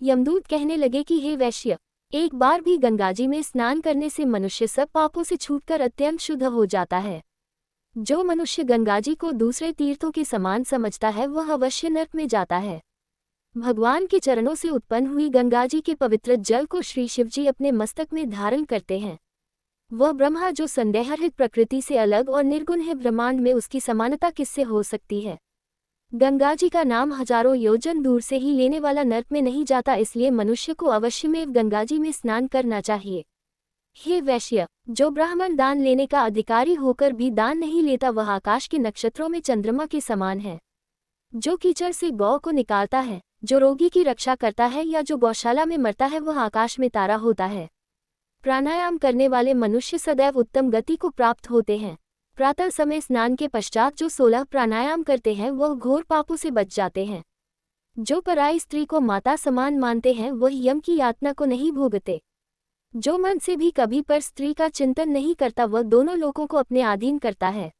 यमदूत कहने लगे कि हे वैश्य, एक बार भी गंगाजी में स्नान करने से मनुष्य सब पापों से छूटकर अत्यंत शुद्ध हो जाता है। जो मनुष्य गंगाजी को दूसरे तीर्थों के समान समझता है वह अवश्य नरक में जाता है। भगवान के चरणों से उत्पन्न हुई गंगाजी के पवित्र जल को श्री शिवजी अपने मस्तक में धारण करते हैं। वह ब्रह्मा जो संदेहरहित प्रकृति से अलग और निर्गुण है, ब्रह्मांड में उसकी समानता किससे हो सकती है। गंगाजी का नाम हजारों योजन दूर से ही लेने वाला नरक में नहीं जाता, इसलिए मनुष्य को अवश्यमेव गंगाजी में स्नान करना चाहिए। हे वैश्य, जो ब्राह्मण दान लेने का अधिकारी होकर भी दान नहीं लेता वह आकाश के नक्षत्रों में चंद्रमा के समान है। जो कीचड़ से गौ को निकालता है, जो रोगी की रक्षा करता है या जो गौशाला में मरता है वह आकाश में तारा होता है। प्राणायाम करने वाले मनुष्य सदैव उत्तम गति को प्राप्त होते हैं। प्रातः समय स्नान के पश्चात जो 16 प्राणायाम करते हैं वह घोर पापों से बच जाते हैं। जो पराई स्त्री को माता समान मानते हैं वह यम की यातना को नहीं भोगते। जो मन से भी कभी पर स्त्री का चिंतन नहीं करता वह दोनों लोकों को अपने अधीन करता है।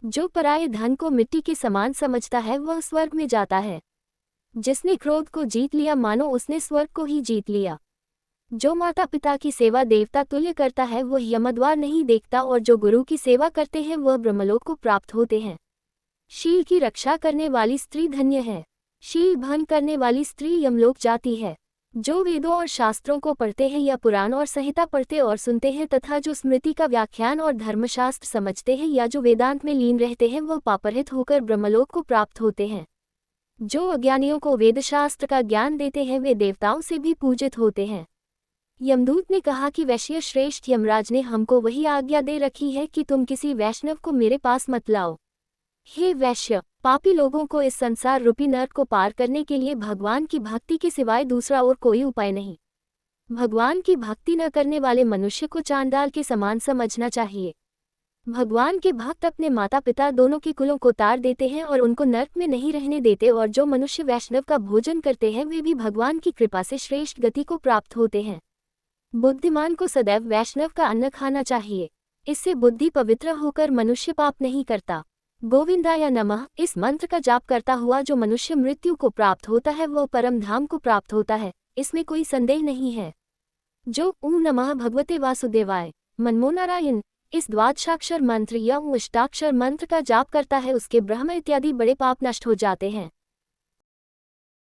जो पराये धन को मिट्टी के समान समझता है वह स्वर्ग में जाता है। जिसने क्रोध को जीत लिया मानो उसने स्वर्ग को ही जीत लिया। जो माता पिता की सेवा देवता तुल्य करता है वह यमद्वार नहीं देखता और जो गुरु की सेवा करते हैं वह ब्रह्मलोक को प्राप्त होते हैं। शील की रक्षा करने वाली स्त्री धन्य है। शील भंग करने वाली स्त्री यमलोक जाती है। जो वेदों और शास्त्रों को पढ़ते हैं या पुराण और संहिता पढ़ते और सुनते हैं तथा जो स्मृति का व्याख्यान और धर्मशास्त्र समझते हैं या जो वेदांत में लीन रहते हैं वह पापरहित होकर ब्रह्मलोक को प्राप्त होते हैं। जो अज्ञानियों को वेदशास्त्र का ज्ञान देते हैं वे देवताओं से भी पूजित होते हैं। यमदूत ने कहा कि वैश्य श्रेष्ठ, यमराज ने हमको वही आज्ञा दे रखी है कि तुम किसी वैष्णव को मेरे पास मत लाओ। हे वैश्य, पापी लोगों को इस संसार रूपी नरक को पार करने के लिए भगवान की भक्ति के सिवाय दूसरा और कोई उपाय नहीं। भगवान की भक्ति न करने वाले मनुष्य को चांडाल के समान समझना चाहिए। भगवान के भक्त अपने माता पिता दोनों के कुलों को तार देते हैं और उनको नरक में नहीं रहने देते, और जो मनुष्य वैष्णव का भोजन करते हैं वे भी भगवान की कृपा से श्रेष्ठ गति को प्राप्त होते हैं। बुद्धिमान को सदैव वैष्णव का अन्न खाना चाहिए। इससे बुद्धि पवित्र होकर मनुष्य पाप नहीं करता। गोविंदाय नमः इस मंत्र का जाप करता हुआ जो मनुष्य मृत्यु को प्राप्त होता है वह परम धाम को प्राप्त होता है, इसमें कोई संदेह नहीं है। जो ओम नमः भगवते वासुदेवाय मनमो नारायण इस द्वादशाक्षर मंत्र या अष्टाक्षर मंत्र का जाप करता है उसके ब्रह्म इत्यादि बड़े पाप नष्ट हो जाते हैं।